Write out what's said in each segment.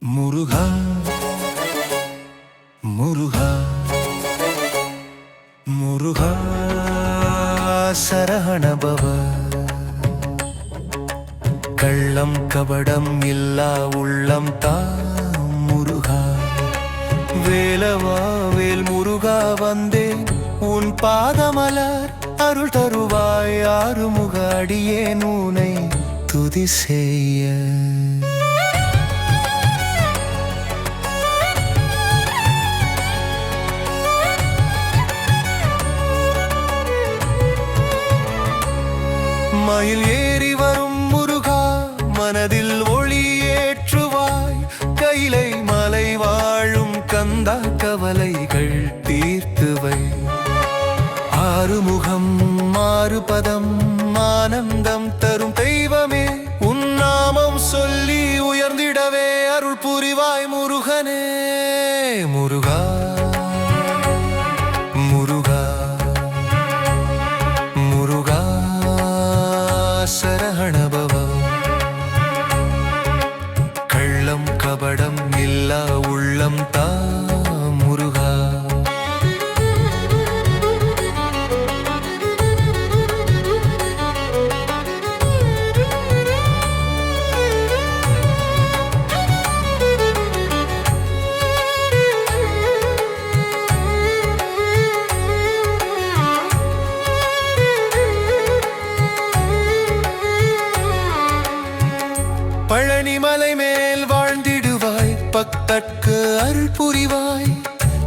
முருகா முருகா முருகா சரஹணபவ கள்ளம் கபடம் இல்லா உள்ளம் தா முருகா வேலவா வேல் முருகா வந்தேன் உன் பாதமலர் அருள் தருவாய் ஆறுமுக அடியேன் உனை துதி செய்ய மயில் ஏறி வரும் முருகா மனதில் ஒளி ஏற்றுவாய் கைலை மலை வாழும் கந்தா கவலைகள் தீர்த்துவை ஆறுமுகம் மாறுபதம் ஆனந்தம் தரும் தெய்வமே உன் நாமம் சொல்லி உயர்ந்திடவே அருள் புரிவாய் முருகனே முருகா முருகா முருகா சரஹணபவ கள்ளம் கபடம் இல்லா உள்ளம் தா முருகா பழனிமலை மேல் வாழ்ந்திடுவாய் பக்தர்க்கு அருள் புரிவாய்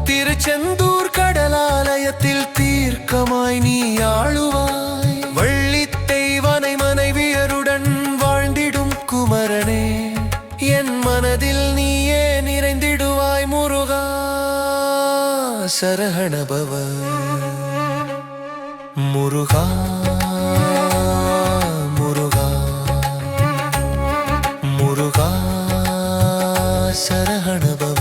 திருச்செந்தூர் கடலாலயத்தில் தீர்க்கமாய் நீ ஆளுவாய் வள்ளி தெய்வனை மனைவியருடன் வாழ்ந்திடும் குமரனே என் மனதில் நீயே நிறைந்திடுவாய் முருகா சரஹணபவ முருகா முருகா சரஹணபவ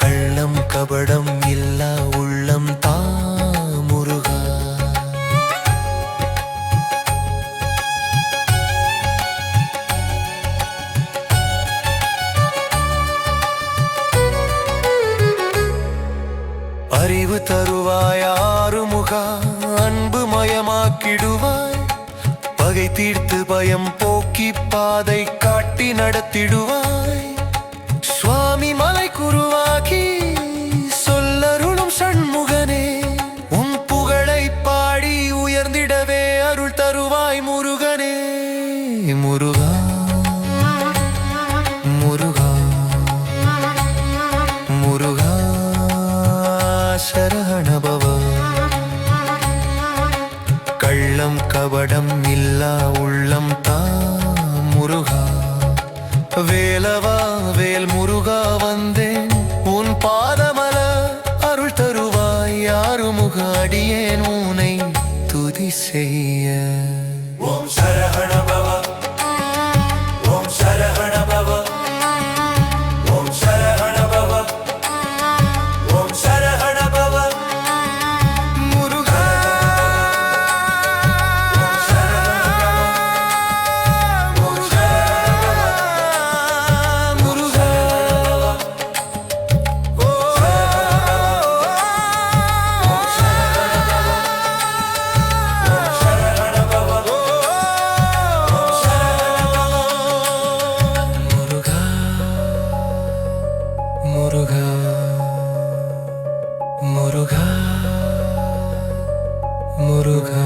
கள்ளம் கபடம் இல்லா உள்ளம் தா முருகா அறிவு தருவாய் ஆறுமுகா அன்பு மயமாக்கிடுவாய் பகை தீர்த்து பயம் போக்கி பாதை காட்டி நடத்திடுவாய் சுவாமி மலை குருவாகி சொல்லருளும் சண்முகனே உன் புகழை பாடி உயர்ந்திடவே அருள் தருவாய் முருகனே முருகா முருகா முருகா சரஹணபவ கள்ளம் கபடம் இல்லா உள்ளம் தா முருகா வேலவா வேல் முருகா வந்தேன் உன் பாதமல அருள் தருவாய் ஆறுமுக அடியேன் உனை துதி செய்ய ஓம் சரஹணபவ ஓம் சரஹணபவ ஓம் சரஹணபவ ஓம் சரஹணபவ முருகா முருகா முருகா